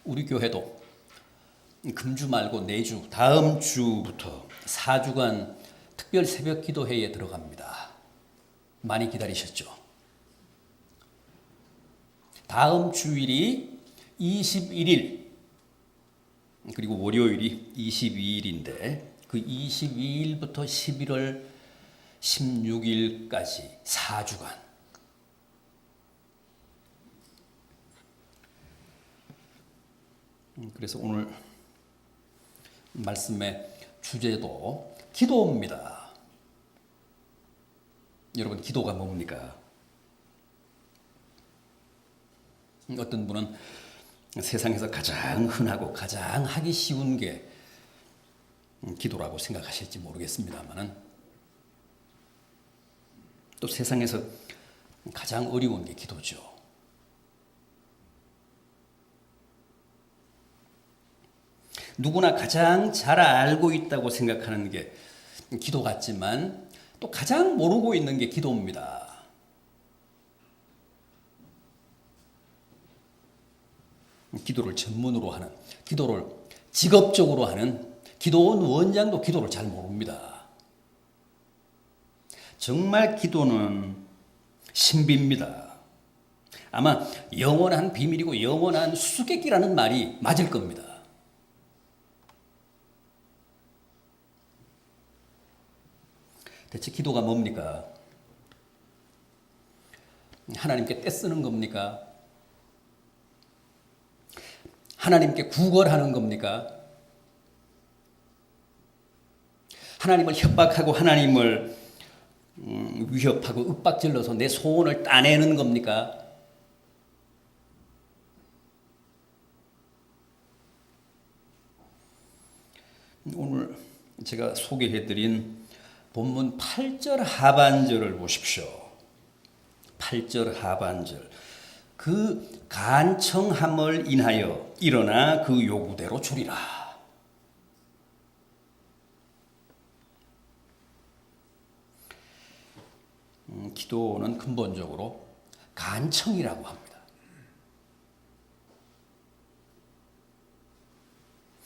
우리 교회도 금주 말고 내주 다음 주부터 4주간 특별 새벽 기도회에 들어갑니다. 많이 기다리셨죠? 다음 주일이 21일 그리고 월요일이 22일인데 그 22일부터 11월 16일까지 4주간 그래서 오늘 말씀의 주제도 기도입니다. 여러분, 기도가 뭡니까? 어떤 분은 세상에서 가장 흔하고 가장 하기 쉬운 게 기도라고 생각하실지 모르겠습니다만은 또 세상에서 가장 어려운 게 기도죠. 누구나 가장 잘 알고 있다고 생각하는 게 기도 같지만 또 가장 모르고 있는 게 기도입니다. 기도를 전문으로 하는, 기도를 직업적으로 하는 기도원 원장도 기도를 잘 모릅니다. 정말 기도는 신비입니다. 아마 영원한 비밀이고 영원한 수수께끼라는 말이 맞을 겁니다. 대체 기도가 뭡니까? 하나님께 떼쓰는 겁니까? 하나님께 구걸하는 겁니까? 하나님을 협박하고 하나님을 위협하고 윽박질러서 내 소원을 따내는 겁니까? 오늘 제가 소개해드린 본문 8절 하반절을 보십시오. 8절 하반절. 그 간청함을 인하여 일어나 그 요구대로 주리라. 기도는 근본적으로 간청이라고 합니다.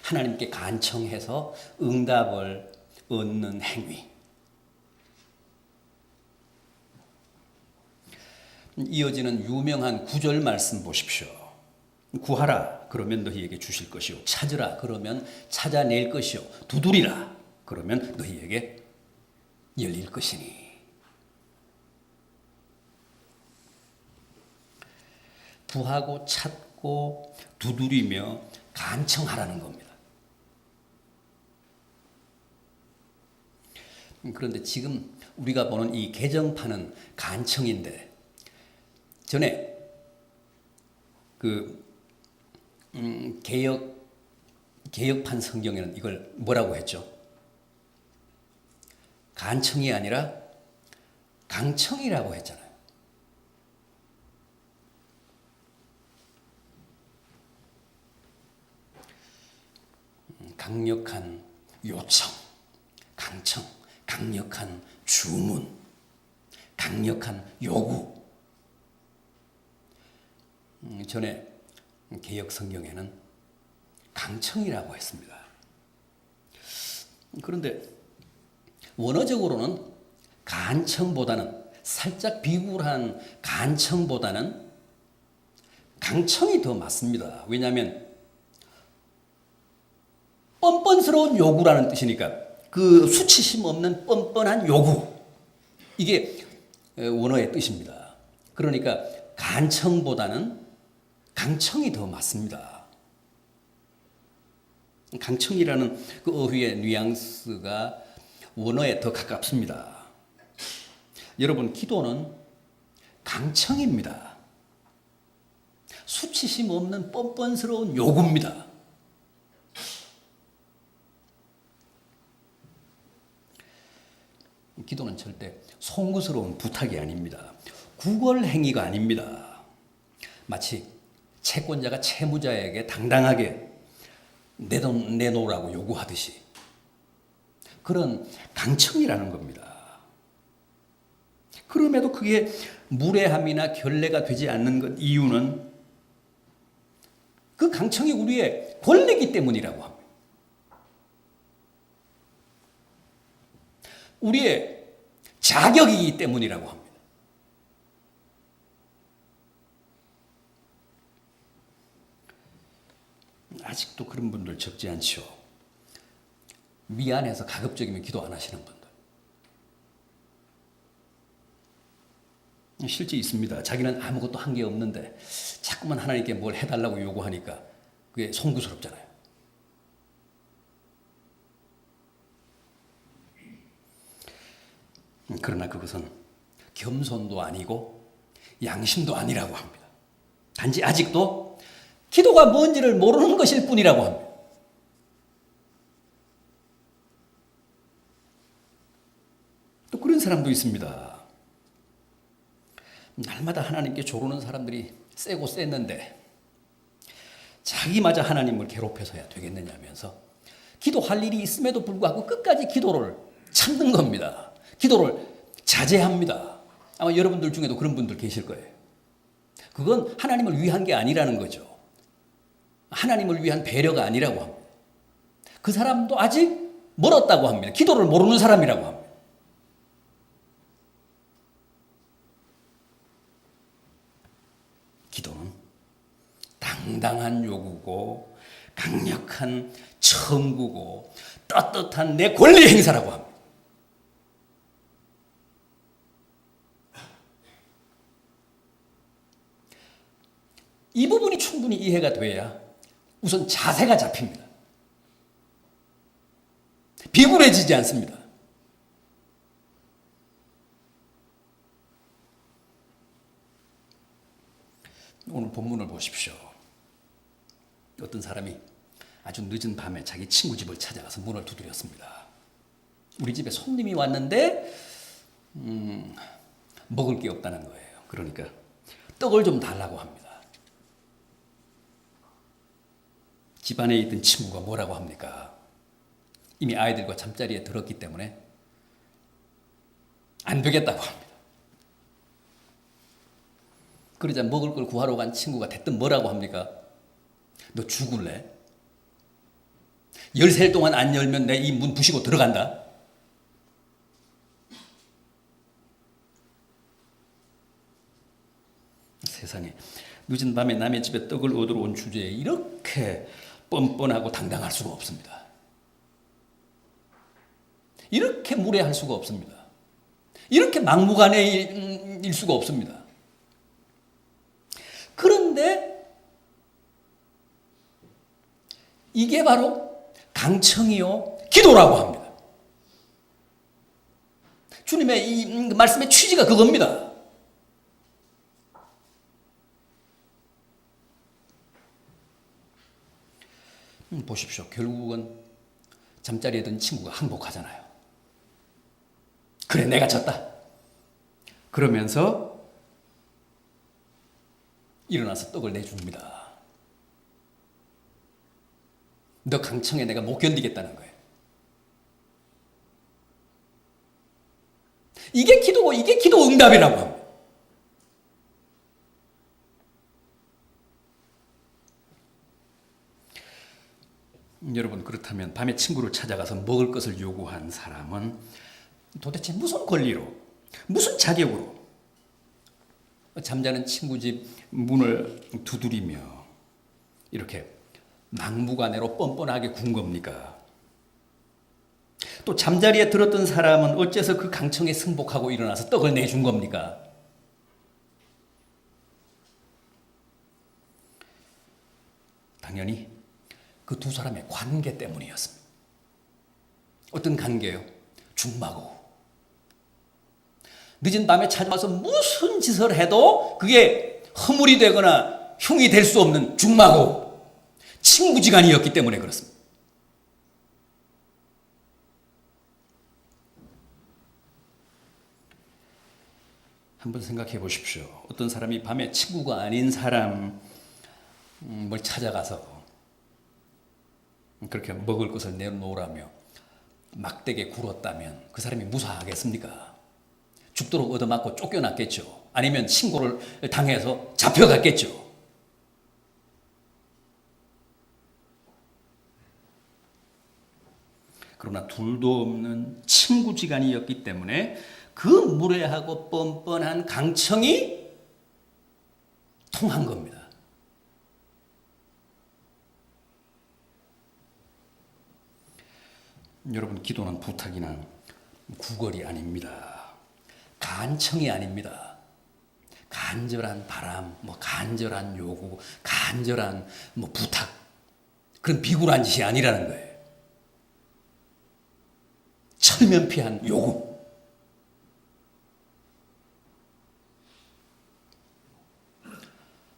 하나님께 간청해서 응답을 얻는 행위. 이어지는 유명한 구절 말씀 보십시오. 구하라 그러면 너희에게 주실 것이요 찾으라 그러면 찾아낼 것이요 두드리라 그러면 너희에게 열릴 것이니. 구하고 찾고 두드리며 간청하라는 겁니다. 그런데 지금 우리가 보는 이 개정판은 간청인데 전에 개혁판 성경에는 이걸 뭐라고 했죠? 간청이 아니라 강청이라고 했잖아요. 강력한 요청, 강청, 강력한 주문, 강력한 요구. 전에 개혁 성경에는 강청이라고 했습니다. 그런데 원어적으로는 간청보다는 살짝 비굴한 간청보다는 강청이 더 맞습니다. 왜냐하면 뻔뻔스러운 요구라는 뜻이니까 그 수치심 없는 뻔뻔한 요구 이게 원어의 뜻입니다. 그러니까 간청보다는 강청이 더 맞습니다. 강청이라는 그 어휘의 뉘앙스가 원어에 더 가깝습니다. 여러분, 기도는 강청입니다. 수치심 없는 뻔뻔스러운 요구입니다. 기도는 절대 송구스러운 부탁이 아닙니다. 구걸 행위가 아닙니다. 마치 채권자가 채무자에게 당당하게 내 돈 내놓으라고 요구하듯이 그런 강청이라는 겁니다. 그럼에도 그게 무례함이나 결례가 되지 않는 것 이유는 그 강청이 우리의 권리이기 때문이라고 합니다. 우리의 자격이기 때문이라고 합니다. 아직도 그런 분들 적지 않죠. 미안해서 가급적이면 기도 안 하시는 분들. 실제 있습니다. 자기는 아무것도 한 게 없는데 자꾸만 하나님께 뭘 해달라고 요구하니까 그게 송구스럽잖아요. 그러나 그것은 겸손도 아니고 양심도 아니라고 합니다. 단지 아직도 기도가 뭔지를 모르는 것일 뿐이라고 합니다. 또 그런 사람도 있습니다. 날마다 하나님께 조르는 사람들이 세고 셌는데 자기마저 하나님을 괴롭혀서야 되겠느냐면서 기도할 일이 있음에도 불구하고 끝까지 기도를 참는 겁니다. 기도를 자제합니다. 아마 여러분들 중에도 그런 분들 계실 거예요. 그건 하나님을 위한 게 아니라는 거죠. 하나님을 위한 배려가 아니라고 합니다. 그 사람도 아직 멀었다고 합니다. 기도를 모르는 사람이라고 합니다. 기도는 당당한 요구고 강력한 청구고 떳떳한 내 권리 행사라고 합니다. 이 부분이 충분히 이해가 돼야 우선 자세가 잡힙니다. 비굴해지지 않습니다. 오늘 본문을 보십시오. 어떤 사람이 아주 늦은 밤에 자기 친구 집을 찾아가서 문을 두드렸습니다. 우리 집에 손님이 왔는데 먹을 게 없다는 거예요. 그러니까 떡을 좀 달라고 합니다. 집안에 있던 친구가 뭐라고 합니까? 이미 아이들과 잠자리에 들었기 때문에 안 되겠다고 합니다. 그러자 먹을 걸 구하러 간 친구가 대뜸 뭐라고 합니까? 너 죽을래? 열살 동안 안 열면 내 이 문 부시고 들어간다. 세상에 늦은 밤에 남의 집에 떡을 얻으러 온 주제에 이렇게 뻔뻔하고 당당할 수가 없습니다. 이렇게 무례할 수가 없습니다. 이렇게 막무가내일 수가 없습니다. 그런데 이게 바로 강청이요 기도라고 합니다. 주님의 이 말씀의 취지가 그겁니다. 보십시오. 결국은 잠자리에 든 친구가 항복하잖아요. 그래, 내가 졌다. 그러면서 일어나서 떡을 내줍니다. 너 강청에 내가 못 견디겠다는 거예요. 이게 기도고 이게 기도 응답이라고 합니다. 여러분, 그렇다면 밤에 친구를 찾아가서 먹을 것을 요구한 사람은 도대체 무슨 권리로, 무슨 자격으로 잠자는 친구 집 문을 두드리며 이렇게 막무가내로 뻔뻔하게 군 겁니까? 또 잠자리에 들었던 사람은 어째서 그 강청에 승복하고 일어나서 떡을 내준 겁니까? 당연히 그 두 사람의 관계 때문이었습니다. 어떤 관계요? 중마고. 늦은 밤에 찾아와서 무슨 짓을 해도 그게 허물이 되거나 흉이 될 수 없는 중마고. 친구지간이었기 때문에 그렇습니다. 한번 생각해 보십시오. 어떤 사람이 밤에 친구가 아닌 사람을 찾아가서 그렇게 먹을 것을 내놓으라며 막대게 굴었다면 그 사람이 무사하겠습니까? 죽도록 얻어맞고 쫓겨났겠죠. 아니면 신고를 당해서 잡혀갔겠죠. 그러나 둘도 없는 친구지간이었기 때문에 그 무례하고 뻔뻔한 강청이 통한 겁니다. 여러분, 기도는 부탁이나 구걸이 아닙니다. 간청이 아닙니다. 간절한 바람, 간절한 요구, 간절한 부탁, 그런 비굴한 짓이 아니라는 거예요. 철면피한 요구.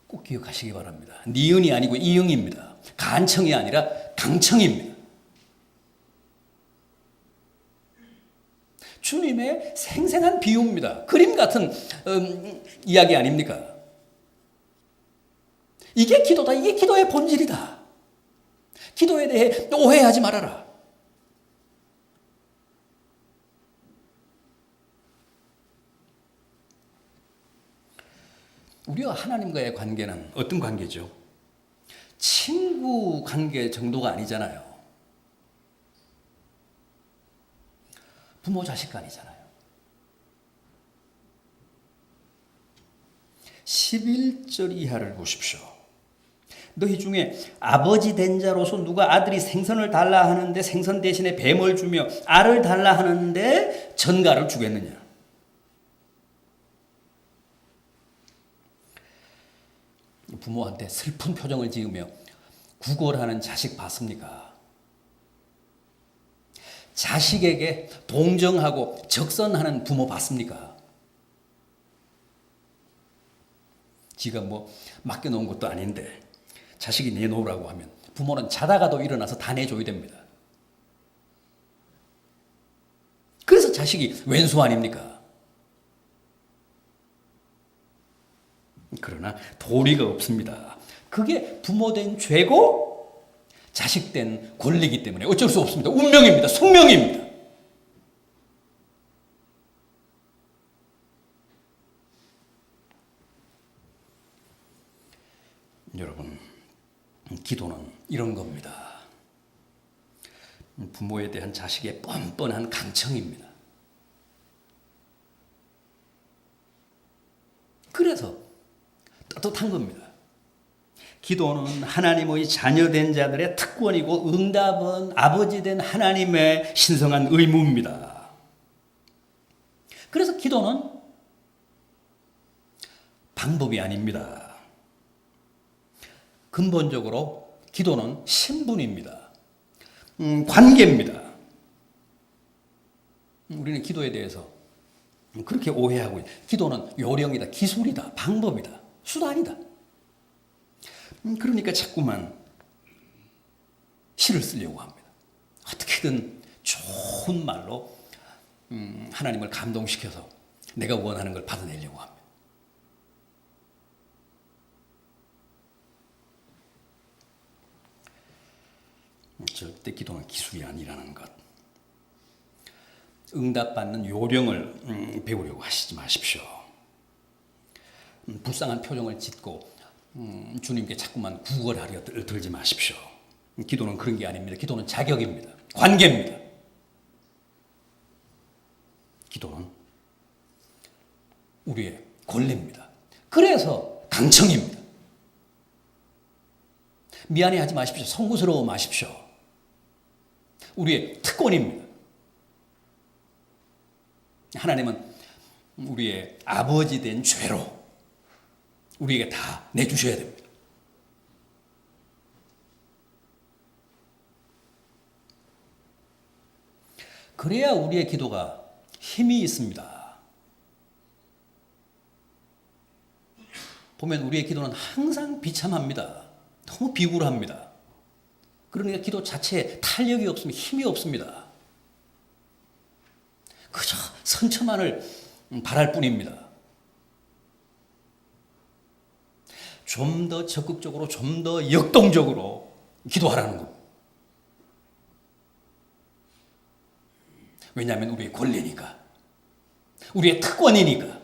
꼭 기억하시기 바랍니다. 니은이 아니고 이응입니다. 간청이 아니라 강청입니다. 주님의 생생한 비유입니다. 그림 같은 이야기 아닙니까? 이게 기도다. 이게 기도의 본질이다. 기도에 대해 오해하지 말아라. 우리와 하나님과의 관계는 어떤 관계죠? 친구 관계 정도가 아니잖아요. 부모 자식 간이잖아요. 11절 이하를 보십시오. 너희 중에 아버지 된 자로서 누가 아들이 생선을 달라 하는데 생선 대신에 뱀을 주며 알을 달라 하는데 전갈을 주겠느냐? 부모한테 슬픈 표정을 지으며 구걸하는 자식 봤습니까? 자식에게 동정하고 적선하는 부모 봤습니까? 지가 맡겨놓은 것도 아닌데 자식이 내놓으라고 하면 부모는 자다가도 일어나서 다 내줘야 됩니다. 그래서 자식이 왼수 아닙니까? 그러나 도리가 없습니다. 그게 부모된 죄고 자식된 권리이기 때문에 어쩔 수 없습니다. 운명입니다. 숙명입니다. 여러분, 기도는 이런 겁니다. 부모에 대한 자식의 뻔뻔한 강청입니다. 그래서 떳떳한 겁니다. 기도는 하나님의 자녀된 자들의 특권이고 응답은 아버지 된 하나님의 신성한 의무입니다. 그래서 기도는 방법이 아닙니다. 근본적으로 기도는 신분입니다. 관계입니다. 우리는 기도에 대해서 그렇게 오해하고 있어요. 기도는 요령이다, 기술이다, 방법이다, 수단이다. 그러니까 자꾸만 시를 쓰려고 합니다. 어떻게든 좋은 말로 하나님을 감동시켜서 내가 원하는 걸 받아내려고 합니다. 절대 기도는 기술이 아니라는 것. 응답받는 요령을 배우려고 하시지 마십시오. 불쌍한 표정을 짓고 주님께 자꾸만 구걸하려 들지 마십시오. 기도는 그런 게 아닙니다. 기도는 자격입니다. 관계입니다. 기도는 우리의 권리입니다. 그래서 강청입니다. 미안해하지 마십시오. 송구스러워 마십시오. 우리의 특권입니다. 하나님은 우리의 아버지 된 죄로 우리에게 다 내주셔야 됩니다. 그래야 우리의 기도가 힘이 있습니다. 보면 우리의 기도는 항상 비참합니다. 너무 비굴합니다. 그러니까 기도 자체에 탄력이 없습니다. 힘이 없습니다. 그저 선처만을 바랄 뿐입니다. 좀 더 적극적으로, 좀 더 역동적으로 기도하라는 것. 왜냐하면 우리의 권리니까. 우리의 특권이니까.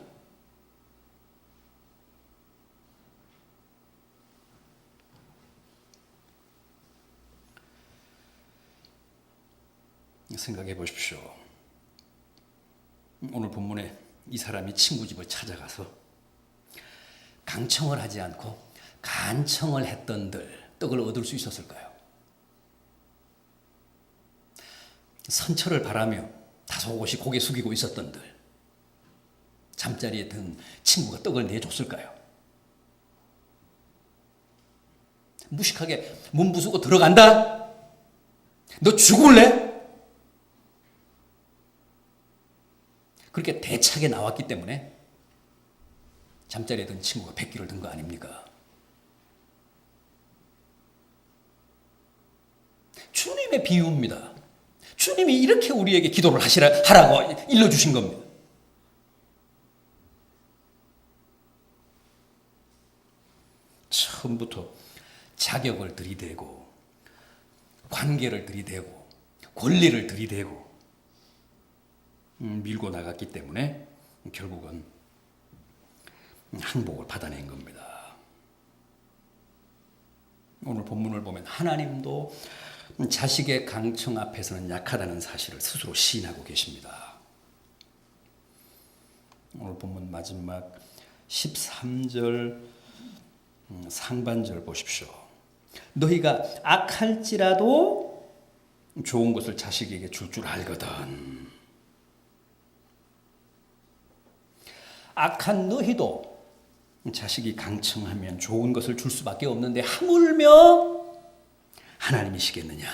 생각해 보십시오. 오늘 본문에 이 사람이 친구 집을 찾아가서 강청을 하지 않고 간청을 했던들 떡을 얻을 수 있었을까요? 선처를 바라며 다소곳이 고개 숙이고 있었던들 잠자리에 든 친구가 떡을 내줬을까요? 무식하게 문 부수고 들어간다? 너 죽을래? 그렇게 대차게 나왔기 때문에 잠자리에 든 친구가 백기를 든 거 아닙니까? 주님의 비유입니다. 주님이 이렇게 우리에게 기도를 하라고 일러주신 겁니다. 처음부터 자격을 들이대고 관계를 들이대고 권리를 들이대고 밀고 나갔기 때문에 결국은 항복을 받아낸 겁니다. 오늘 본문을 보면 하나님도 자식의 강청 앞에서는 약하다는 사실을 스스로 시인하고 계십니다. 오늘 본문 마지막 13절 상반절 보십시오. 너희가 악할지라도 좋은 것을 자식에게 줄 줄 알거든. 악한 너희도 자식이 강청하면 좋은 것을 줄 수밖에 없는데 하물며 하나님이시겠느냐.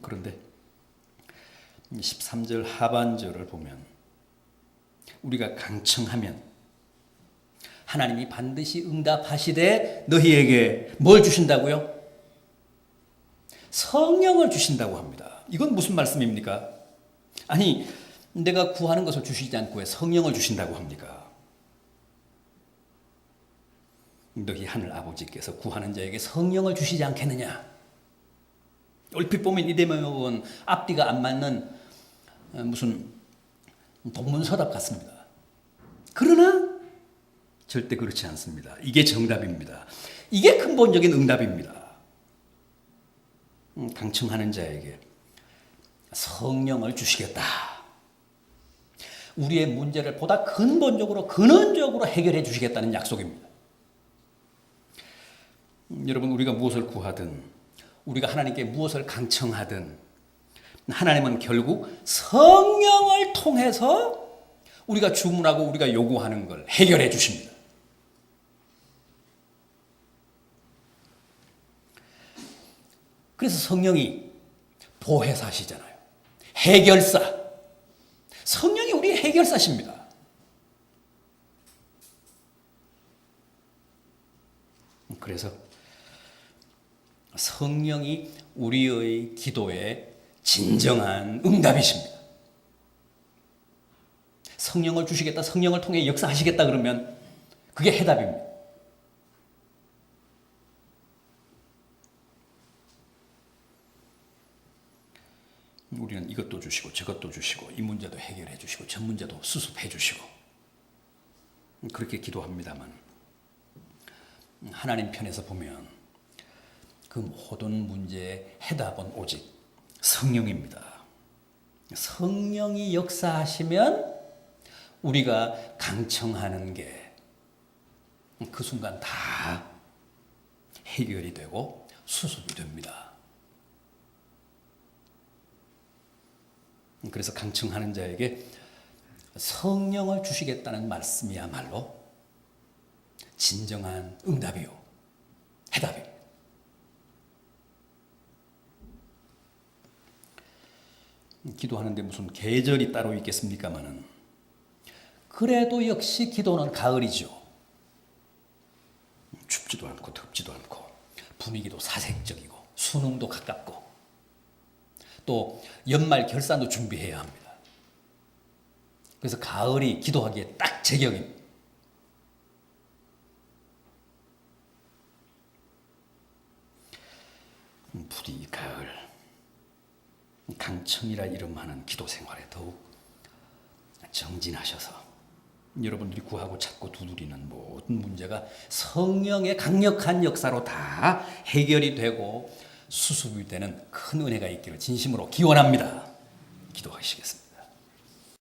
그런데 13절 하반절을 보면 우리가 강청하면 하나님이 반드시 응답하시되 너희에게 뭘 주신다고요? 성령을 주신다고 합니다. 이건 무슨 말씀입니까? 아니, 내가 구하는 것을 주시지 않고 왜 성령을 주신다고 합니까? 너희 하늘 아버지께서 구하는 자에게 성령을 주시지 않겠느냐? 얼핏 보면 이 대목은 앞뒤가 안 맞는 무슨 동문서답 같습니다. 그러나 절대 그렇지 않습니다. 이게 정답입니다. 이게 근본적인 응답입니다. 강청하는 자에게 성령을 주시겠다. 우리의 문제를 보다 근본적으로 근원적으로 해결해 주시겠다는 약속입니다. 여러분, 우리가 무엇을 구하든 우리가 하나님께 무엇을 강청하든 하나님은 결국 성령을 통해서 우리가 주문하고 우리가 요구하는 걸 해결해 주십니다. 그래서 성령이 보혜사시잖아요. 해결사. 성령이 우리의 해결사십니다. 그래서 성령이 우리의 기도의 진정한 응답이십니다. 성령을 주시겠다, 성령을 통해 역사하시겠다 그러면 그게 해답입니다. 우리는 이것도 주시고 저것도 주시고 이 문제도 해결해 주시고 저 문제도 수습해 주시고 그렇게 기도합니다만 하나님 편에서 보면 그 모든 문제의 해답은 오직 성령입니다. 성령이 역사하시면 우리가 강청하는 게 그 순간 다 해결이 되고 수습이 됩니다. 그래서 강청하는 자에게 성령을 주시겠다는 말씀이야말로 진정한 응답이요, 해답입니다. 기도하는데 무슨 계절이 따로 있겠습니까마는 그래도 역시 기도는 가을이죠. 춥지도 않고 덥지도 않고 분위기도 사색적이고 수능도 가깝고 또 연말 결산도 준비해야 합니다. 그래서 가을이 기도하기에 딱 제격입니다. 부디 가을 강청이라 이름하는 기도 생활에 더욱 정진하셔서 여러분들이 구하고 찾고 두드리는 모든 문제가 성령의 강력한 역사로 다 해결이 되고 수습이 되는 큰 은혜가 있기를 진심으로 기원합니다. 기도하시겠습니다.